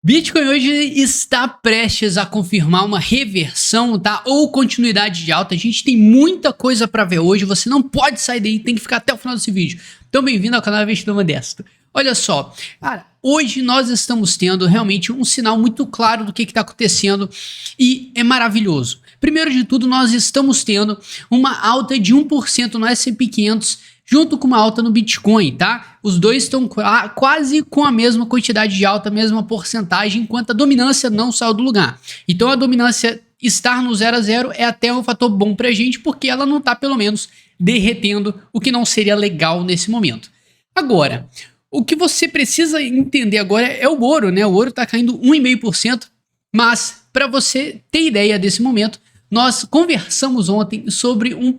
Bitcoin hoje está prestes a confirmar uma reversão, tá? Ou continuidade de alta. A gente tem muita coisa para ver hoje. Você não pode sair daí, tem que ficar até o final desse vídeo. Então, bem-vindo ao canal Investidor Modesto. Olha só, cara, hoje nós estamos tendo realmente um sinal muito claro do que está acontecendo e é maravilhoso. Primeiro de tudo, nós estamos tendo uma alta de 1% no S&P 500 junto com uma alta no Bitcoin, tá? Os dois estão quase com a mesma quantidade de alta, a mesma porcentagem, enquanto a dominância não saiu do lugar. Então a dominância estar no 0 a 0 é até um fator bom pra gente, porque ela não tá pelo menos derretendo, o que não seria legal nesse momento. Agora, o que você precisa entender agora é o ouro, né? O ouro tá caindo 1,5%, mas para você ter ideia desse momento, nós conversamos ontem sobre uma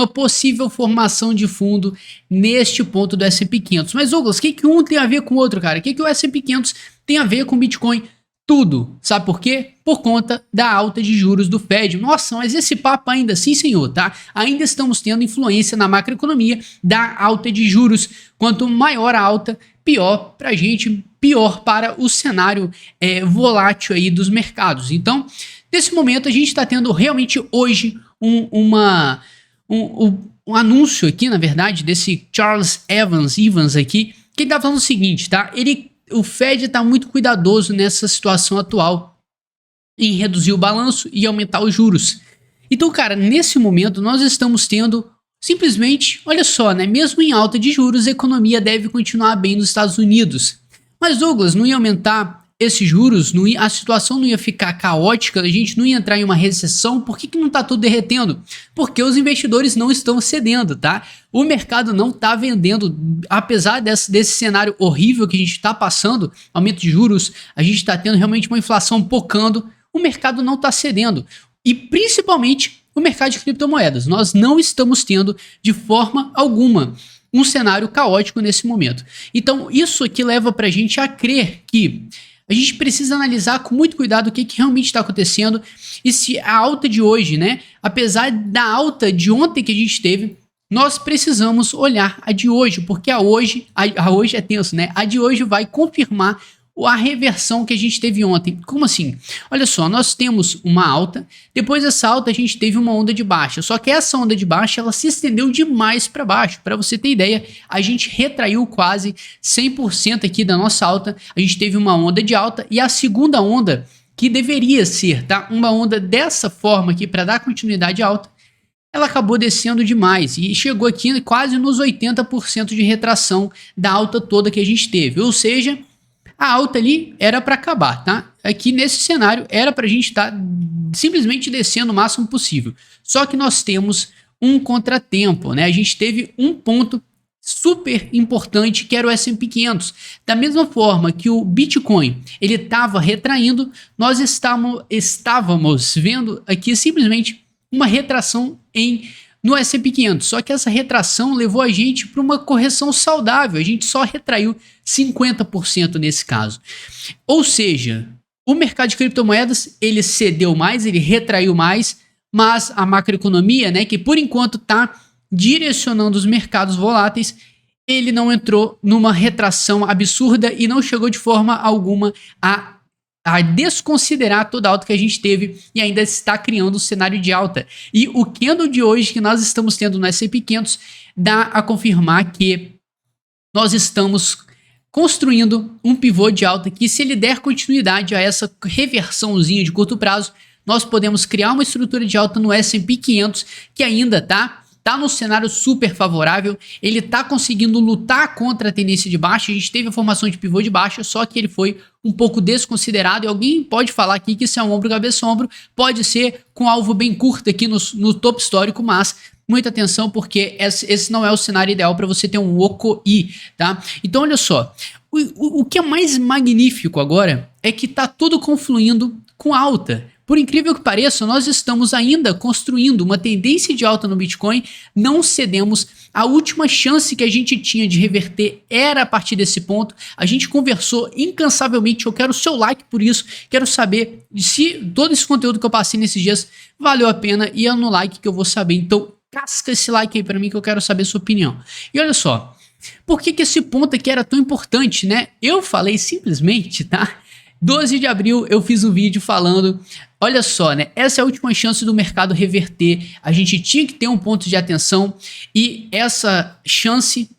possível formação de fundo neste ponto do S&P 500. Mas, Douglas, o que um tem a ver com o outro, cara? O que o S&P 500 tem a ver com o Bitcoin? Tudo. Sabe por quê? Por conta da alta de juros do Fed. Nossa, mas esse papo ainda, sim, senhor, tá? Ainda estamos tendo influência na macroeconomia da alta de juros. Quanto maior a alta, pior pra gente, pior para o cenário volátil aí dos mercados. Então, nesse momento, a gente está tendo realmente hoje um anúncio aqui, na verdade, desse Charles Evans aqui, que ele tá falando o seguinte, tá? O Fed tá muito cuidadoso nessa situação atual em reduzir o balanço e aumentar os juros. Então, cara, nesse momento nós estamos tendo simplesmente, olha só, né? Mesmo em alta de juros, a economia deve continuar bem nos Estados Unidos. Mas, Douglas, não ia aumentar esses juros, a situação não ia ficar caótica, a gente não ia entrar em uma recessão. Por que não está tudo derretendo? Porque os investidores não estão cedendo, tá? O mercado não está vendendo, apesar desse cenário horrível que a gente está passando, aumento de juros, a gente está tendo realmente uma inflação pocando, o mercado não está cedendo. E principalmente o mercado de criptomoedas, nós não estamos tendo de forma alguma um cenário caótico nesse momento. Então isso aqui leva para a gente a crer que a gente precisa analisar com muito cuidado o que realmente está acontecendo e se a alta de hoje, né, apesar da alta de ontem que a gente teve, nós precisamos olhar a de hoje, porque a hoje é tenso, né? A de hoje vai confirmar a reversão que a gente teve ontem. Como assim? Olha só, nós temos uma alta, depois dessa alta a gente teve uma onda de baixa, só que essa onda de baixa ela se estendeu demais para baixo. Para você ter ideia, a gente retraiu quase 100% aqui da nossa alta, a gente teve uma onda de alta e a segunda onda, que deveria ser, tá, uma onda dessa forma aqui para dar continuidade à alta, ela acabou descendo demais e chegou aqui quase nos 80% de retração da alta toda que a gente teve, ou seja, a alta ali era para acabar, tá? Aqui nesse cenário era para a gente estar simplesmente descendo o máximo possível. Só que nós temos um contratempo, né? A gente teve um ponto super importante que era o S&P 500. Da mesma forma que o Bitcoin ele estava retraindo, nós estávamos vendo aqui simplesmente uma retração no S&P 500, só que essa retração levou a gente para uma correção saudável, a gente só retraiu 50% nesse caso. Ou seja, o mercado de criptomoedas, ele cedeu mais, ele retraiu mais, mas a macroeconomia, né, que por enquanto está direcionando os mercados voláteis, ele não entrou numa retração absurda e não chegou de forma alguma a desconsiderar toda a alta que a gente teve e ainda está criando um cenário de alta. E o candle de hoje que nós estamos tendo no S&P 500 dá a confirmar que nós estamos construindo um pivô de alta que, se ele der continuidade a essa reversãozinha de curto prazo, nós podemos criar uma estrutura de alta no S&P 500 que ainda tá num cenário super favorável, ele tá conseguindo lutar contra a tendência de baixa, a gente teve a formação de pivô de baixa, só que ele foi um pouco desconsiderado e alguém pode falar aqui que isso é um ombro, cabeça, ombro, pode ser com alvo bem curto aqui no topo histórico, mas muita atenção porque esse não é o cenário ideal para você ter um OCI, tá? Então olha só, o que é mais magnífico agora é que tá tudo confluindo com alta. Por incrível que pareça, nós estamos ainda construindo uma tendência de alta no Bitcoin, não cedemos. A última chance que a gente tinha de reverter era a partir desse ponto. A gente conversou incansavelmente, eu quero o seu like por isso, quero saber se todo esse conteúdo que eu passei nesses dias valeu a pena e é no like que eu vou saber. Então, casca esse like aí pra mim que eu quero saber a sua opinião. E olha só, por que esse ponto aqui era tão importante, né? Eu falei simplesmente, tá? 12 de abril eu fiz um vídeo falando, olha só, né? Essa é a última chance do mercado reverter. A gente tinha que ter um ponto de atenção e essa chance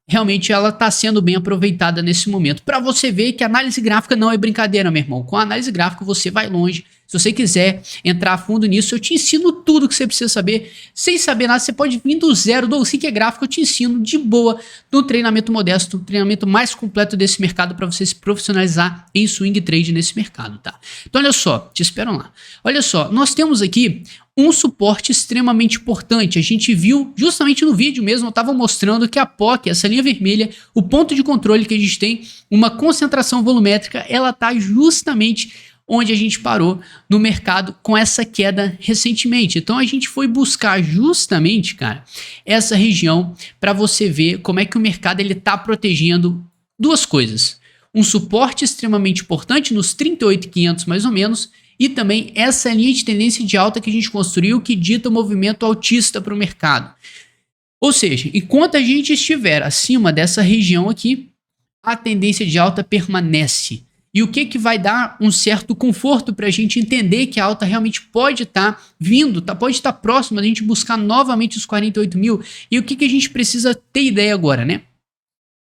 realmente ela está sendo bem aproveitada nesse momento. Para você ver que a análise gráfica não é brincadeira, meu irmão. Com a análise gráfica você vai longe. Se você quiser entrar a fundo nisso, eu te ensino tudo que você precisa saber. Sem saber nada, você pode vir do zero. Do que é gráfico, eu te ensino de boa no treinamento modesto, o treinamento mais completo desse mercado para você se profissionalizar em swing trade nesse mercado, tá? Então olha só, te esperam lá. Olha só, nós temos aqui um suporte extremamente importante. A gente viu justamente no vídeo mesmo, eu estava mostrando que a POC, essa linha vermelha, o ponto de controle que a gente tem, uma concentração volumétrica, ela está justamente onde a gente parou no mercado com essa queda recentemente. Então a gente foi buscar justamente, cara, essa região para você ver como é que o mercado ele está protegendo duas coisas. Um suporte extremamente importante nos 38.500 mais ou menos, e também essa linha de tendência de alta que a gente construiu que dita o movimento altista para o mercado. Ou seja, enquanto a gente estiver acima dessa região aqui, a tendência de alta permanece. E o que vai dar um certo conforto para a gente entender que a alta realmente pode estar vindo, pode estar próxima da gente buscar novamente os 48 mil. E o que a gente precisa ter ideia agora, né?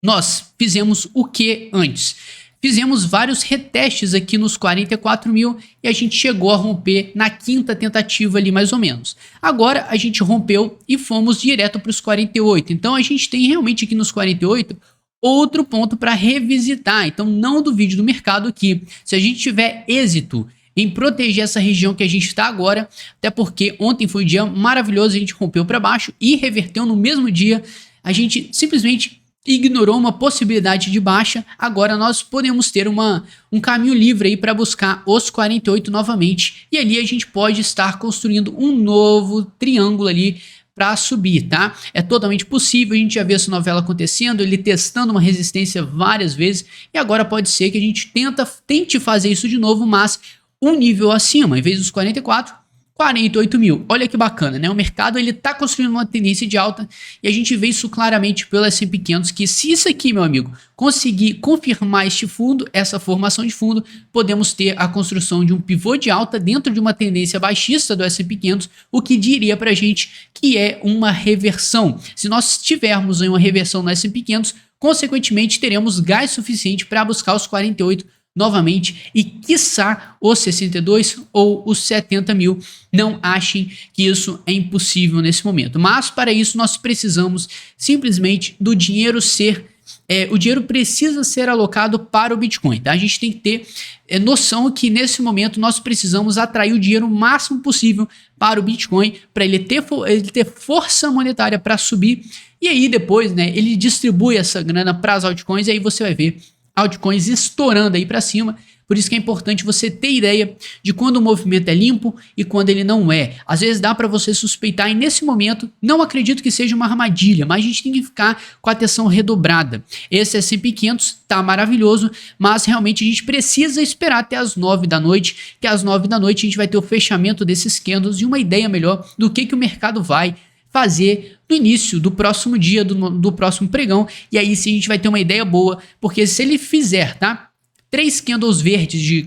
Nós fizemos o que antes? Fizemos vários retestes aqui nos 44 mil e a gente chegou a romper na quinta tentativa ali mais ou menos. Agora a gente rompeu e fomos direto para os 48. Então a gente tem realmente aqui nos 48 outro ponto para revisitar. Então não duvide do mercado que se a gente tiver êxito em proteger essa região que a gente está agora, até porque ontem foi um dia maravilhoso, a gente rompeu para baixo e reverteu no mesmo dia, a gente simplesmente ignorou uma possibilidade de baixa, agora nós podemos ter um caminho livre aí para buscar os 48 novamente, e ali a gente pode estar construindo um novo triângulo ali para subir, tá? É totalmente possível, a gente já vê essa novela acontecendo, ele testando uma resistência várias vezes, e agora pode ser que a gente tente fazer isso de novo, mas um nível acima, em vez dos 44, 48 mil. Olha que bacana, né? O mercado ele tá construindo uma tendência de alta e a gente vê isso claramente pelo S&P 500 que se isso aqui, meu amigo, conseguir confirmar este fundo, essa formação de fundo, podemos ter a construção de um pivô de alta dentro de uma tendência baixista do S&P 500, o que diria pra gente que é uma reversão. Se nós tivermos uma reversão no S&P 500, consequentemente teremos gás suficiente para buscar os 48 novamente e quiçá os 62 ou os 70 mil. Não achem que isso é impossível nesse momento, mas para isso nós precisamos simplesmente do dinheiro o dinheiro precisa ser alocado para o Bitcoin, tá? A gente tem que ter noção que nesse momento nós precisamos atrair o dinheiro o máximo possível para o Bitcoin, para ele ter força monetária para subir, e aí depois, né, ele distribui essa grana para as altcoins e aí você vai ver altcoins estourando aí para cima. Por isso que é importante você ter ideia de quando o movimento é limpo e quando ele não é. Às vezes dá para você suspeitar e nesse momento não acredito que seja uma armadilha, mas a gente tem que ficar com a atenção redobrada. Esse S&P 500 tá maravilhoso, mas realmente a gente precisa esperar até as 9 da noite, que às 9 da noite a gente vai ter o fechamento desses candles e uma ideia melhor do que o mercado vai fazer no início do próximo dia, do próximo pregão, e aí sim a gente vai ter uma ideia boa, porque se ele fizer, tá, 3 candles verdes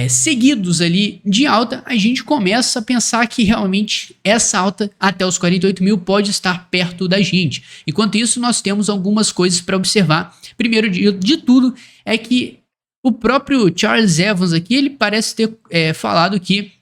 seguidos ali de alta, a gente começa a pensar que realmente essa alta até os 48 mil pode estar perto da gente. Enquanto isso, nós temos algumas coisas para observar. Primeiro de tudo é que o próprio Charles Evans aqui, ele parece ter falado que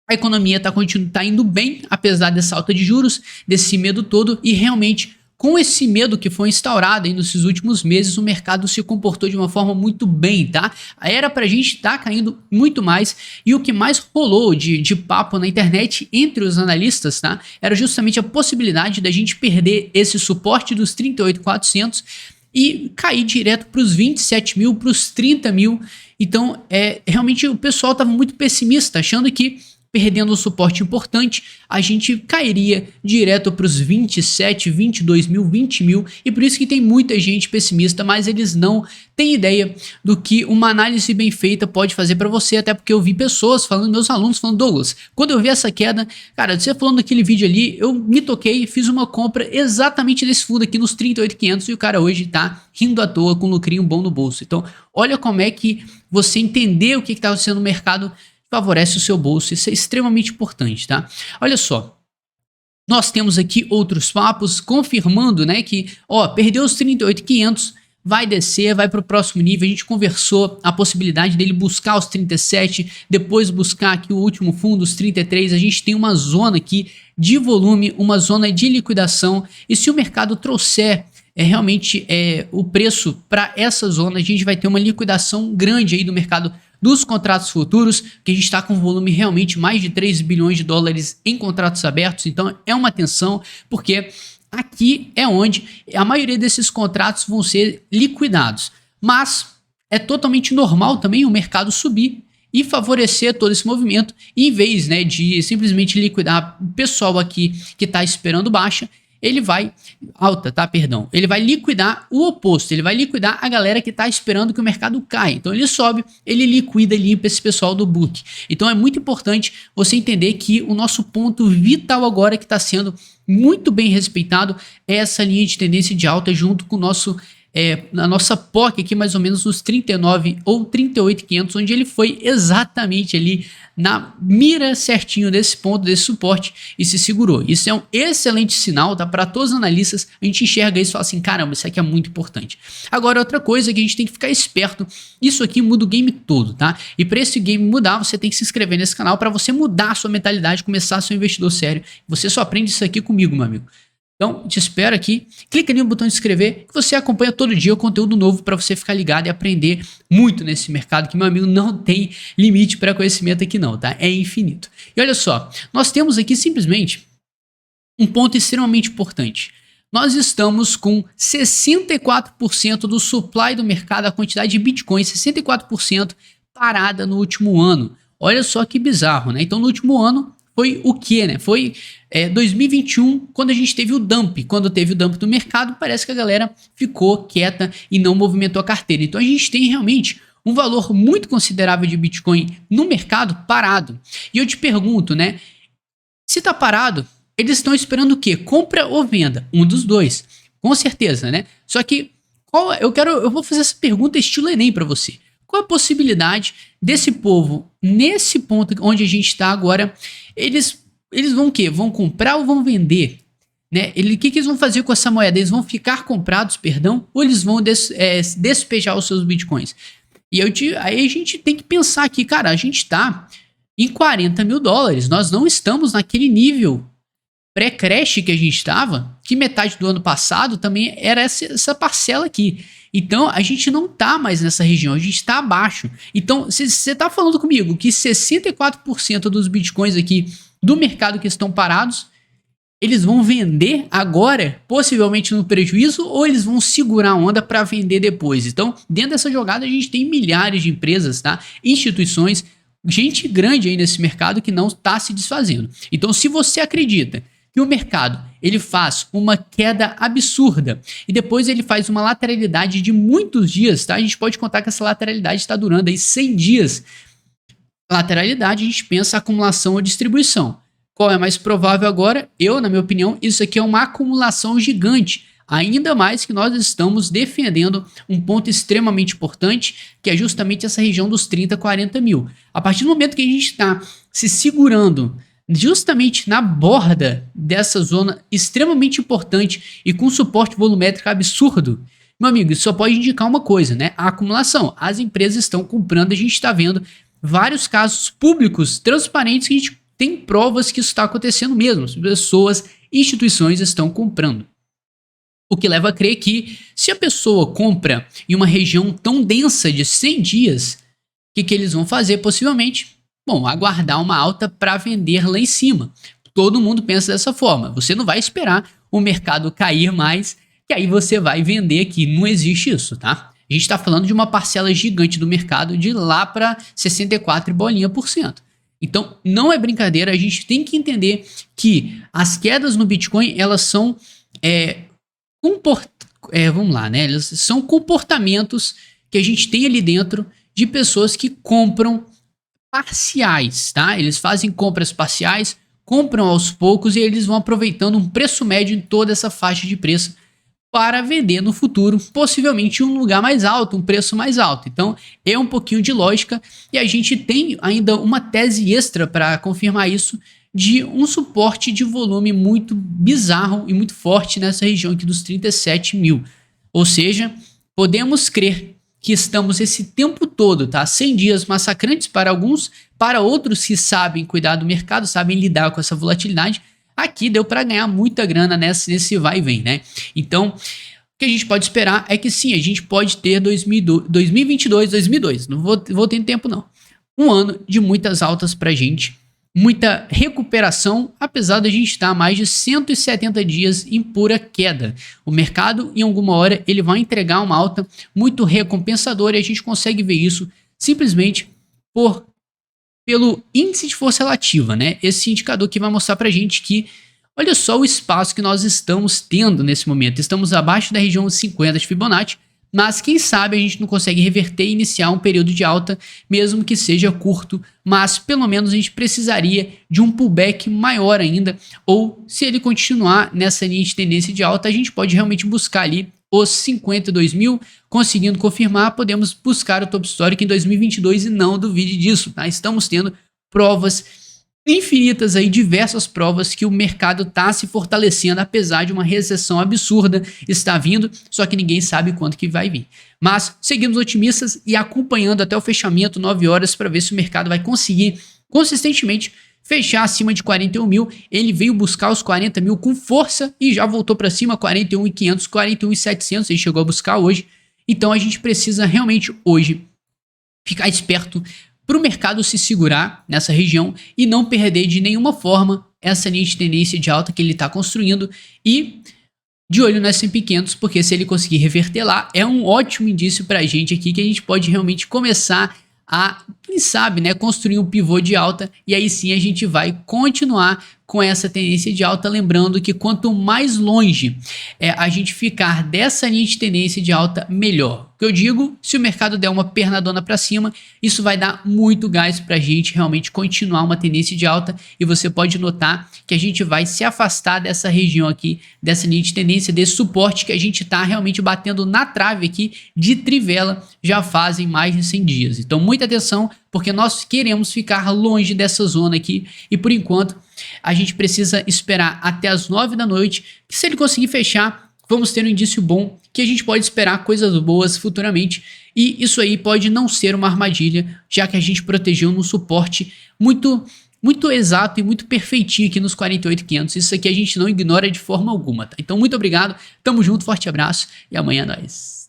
a economia está indo bem, apesar dessa alta de juros, desse medo todo, e realmente, com esse medo que foi instaurado aí nesses últimos meses, o mercado se comportou de uma forma muito bem, tá? Era pra gente estar caindo muito mais, e o que mais rolou de papo na internet entre os analistas, tá? Era justamente a possibilidade da gente perder esse suporte dos 38.400 e cair direto para os 27 mil, para os 30 mil. Então, realmente o pessoal estava muito pessimista, achando que perdendo um suporte importante, a gente cairia direto para os 27, 22 mil, 20 mil, e por isso que tem muita gente pessimista, mas eles não têm ideia do que uma análise bem feita pode fazer para você, até porque eu vi pessoas falando, meus alunos falando, Douglas, quando eu vi essa queda, cara, você falando daquele vídeo ali, eu me toquei, fiz uma compra exatamente nesse fundo aqui nos 38.500 e o cara hoje tá rindo à toa com um lucrinho bom no bolso. Então, olha como é que você entender o que está acontecendo no mercado favorece o seu bolso, isso é extremamente importante, tá? Olha só, nós temos aqui outros papos confirmando, né, que, ó, perdeu os 38.500, vai descer, vai para o próximo nível, a gente conversou a possibilidade dele buscar os 37, depois buscar aqui o último fundo, os 33, a gente tem uma zona aqui de volume, uma zona de liquidação, e se o mercado trouxer realmente o preço para essa zona, a gente vai ter uma liquidação grande aí do mercado dos contratos futuros, que a gente está com um volume realmente mais de 3 bilhões de dólares em contratos abertos, então é uma atenção, porque aqui é onde a maioria desses contratos vão ser liquidados, mas é totalmente normal também o mercado subir e favorecer todo esse movimento, em vez, né, de simplesmente liquidar o pessoal aqui que está esperando baixa, ele vai, ele vai liquidar o oposto, ele vai liquidar a galera que está esperando que o mercado caia. Então ele sobe, ele liquida e limpa esse pessoal do book. Então é muito importante você entender que o nosso ponto vital agora que está sendo muito bem respeitado é essa linha de tendência de alta junto com o nosso na nossa POC aqui mais ou menos nos 39 ou 38.500, onde ele foi exatamente ali na mira certinho desse ponto, desse suporte e se segurou. Isso é um excelente sinal, tá? Para todos os analistas, a gente enxerga isso e fala assim, caramba, isso aqui é muito importante. Agora, outra coisa que a gente tem que ficar esperto, isso aqui muda o game todo, tá? E para esse game mudar, você tem que se inscrever nesse canal para você mudar a sua mentalidade, começar a ser um investidor sério. Você só aprende isso aqui comigo, meu amigo. Então, te espero aqui, clica ali no botão de inscrever, que você acompanha todo dia o conteúdo novo para você ficar ligado e aprender muito nesse mercado, que, meu amigo, não tem limite para conhecimento aqui não, tá? É infinito. E olha só, nós temos aqui simplesmente um ponto extremamente importante. Nós estamos com 64% do supply do mercado, a quantidade de Bitcoin, 64% parada no último ano. Olha só que bizarro, né? Então, no último ano, foi o que, né? Foi 2021, quando a gente teve o dump. Quando teve o dump do mercado, parece que a galera ficou quieta e não movimentou a carteira. Então a gente tem realmente um valor muito considerável de Bitcoin no mercado parado. E eu te pergunto, né? Se tá parado, eles estão esperando o quê? Compra ou venda? Um dos dois. Com certeza, né? Só que eu vou fazer essa pergunta estilo Enem para você. Qual a possibilidade desse povo, nesse ponto onde a gente está agora, eles vão o quê? Vão comprar ou vão vender? Né? O que eles vão fazer com essa moeda? Eles vão ficar comprados, perdão, ou eles vão despejar os seus bitcoins? E aí a gente tem que pensar aqui, cara, a gente está em 40 mil dólares, nós não estamos naquele nível pré-crash que a gente estava, que metade do ano passado também era essa parcela aqui. Então, a gente não tá mais nessa região, a gente tá abaixo. Então, se você tá falando comigo que 64% dos bitcoins aqui do mercado que estão parados, eles vão vender agora, possivelmente no prejuízo, ou eles vão segurar a onda para vender depois? Então, dentro dessa jogada, a gente tem milhares de empresas, tá? Instituições, gente grande aí nesse mercado que não está se desfazendo. Então, se você acredita que o mercado ele faz uma queda absurda e depois ele faz uma lateralidade de muitos dias, tá? A gente pode contar que essa lateralidade está durando aí 100 dias. Lateralidade, a gente pensa acumulação ou distribuição. Qual é mais provável agora? Na minha opinião, isso aqui é uma acumulação gigante. Ainda mais que nós estamos defendendo um ponto extremamente importante, que é justamente essa região dos 30, 40 mil. A partir do momento que a gente está se segurando justamente na borda dessa zona extremamente importante e com suporte volumétrico absurdo, meu amigo, isso só pode indicar uma coisa, né? A acumulação. As empresas estão comprando, a gente está vendo vários casos públicos, transparentes, que a gente tem provas que isso está acontecendo mesmo. As pessoas, instituições estão comprando. O que leva a crer que se a pessoa compra em uma região tão densa de 100 dias, o que eles vão fazer possivelmente? Bom, aguardar uma alta para vender lá em cima. Todo mundo pensa dessa forma. Você não vai esperar o mercado cair mais, que aí você vai vender aqui. Não existe isso, tá? A gente está falando de uma parcela gigante do mercado de lá para 64 e bolinha %. Então, não é brincadeira, a gente tem que entender que as quedas no Bitcoin, elas são, vamos lá, né? Elas são comportamentos que a gente tem ali dentro de pessoas que compram parciais, tá? Eles fazem compras parciais, compram aos poucos e eles vão aproveitando um preço médio em toda essa faixa de preço para vender no futuro, possivelmente em um lugar mais alto, um preço mais alto. Então, é um pouquinho de lógica e a gente tem ainda uma tese extra para confirmar isso, de um suporte de volume muito bizarro e muito forte nessa região aqui dos 37 mil. Ou seja, podemos crer que estamos esse tempo todo, tá? 100 dias massacrantes para alguns, para outros que sabem cuidar do mercado, sabem lidar com essa volatilidade. Aqui deu para ganhar muita grana nesse vai e vem, né? Então, o que a gente pode esperar é que sim, a gente pode ter 2022, não vou ter tempo não. Um ano de muitas altas pra gente, muita recuperação, apesar da gente estar há mais de 170 dias em pura queda. O mercado, em alguma hora, ele vai entregar uma alta muito recompensadora e a gente consegue ver isso simplesmente pelo índice de força relativa, né? Esse indicador que vai mostrar pra gente que, olha só o espaço que nós estamos tendo nesse momento. Estamos abaixo da região 50 de Fibonacci, mas quem sabe a gente não consegue reverter e iniciar um período de alta, mesmo que seja curto, mas pelo menos a gente precisaria de um pullback maior ainda, ou se ele continuar nessa linha de tendência de alta, a gente pode realmente buscar ali os 52 mil, conseguindo confirmar, podemos buscar o top histórico em 2022 e não duvide disso, tá? Estamos tendo provas infinitas aí, diversas provas que o mercado está se fortalecendo, apesar de uma recessão absurda estar vindo, só que ninguém sabe quanto que vai vir. Mas seguimos otimistas e acompanhando até o fechamento, 9 horas, para ver se o mercado vai conseguir consistentemente fechar acima de 41 mil. Ele veio buscar os 40 mil com força e já voltou para cima, 41.500, 41.700, ele chegou a buscar hoje. Então a gente precisa realmente hoje ficar esperto para o mercado se segurar nessa região e não perder de nenhuma forma essa linha de tendência de alta que ele está construindo, e de olho no S&P 500, porque se ele conseguir reverter lá, é um ótimo indício para a gente aqui que a gente pode realmente começar a, quem sabe, né, construir um pivô de alta, e aí sim a gente vai continuar com essa tendência de alta, lembrando que quanto mais longe a gente ficar dessa linha de tendência de alta, melhor. O que eu digo, se o mercado der uma pernadona para cima, isso vai dar muito gás para a gente realmente continuar uma tendência de alta, e você pode notar que a gente vai se afastar dessa região aqui, dessa linha de tendência, desse suporte que a gente está realmente batendo na trave aqui de trivela já fazem mais de 100 dias. Então muita atenção, porque nós queremos ficar longe dessa zona aqui, e por enquanto a gente precisa esperar até as 9 da noite, que se ele conseguir fechar, vamos ter um indício bom que a gente pode esperar coisas boas futuramente, e isso aí pode não ser uma armadilha, já que a gente protegeu num suporte muito exato e muito perfeitinho aqui nos 48.500. Isso aqui a gente não ignora de forma alguma, tá? Então muito obrigado, tamo junto, forte abraço e amanhã é nóis.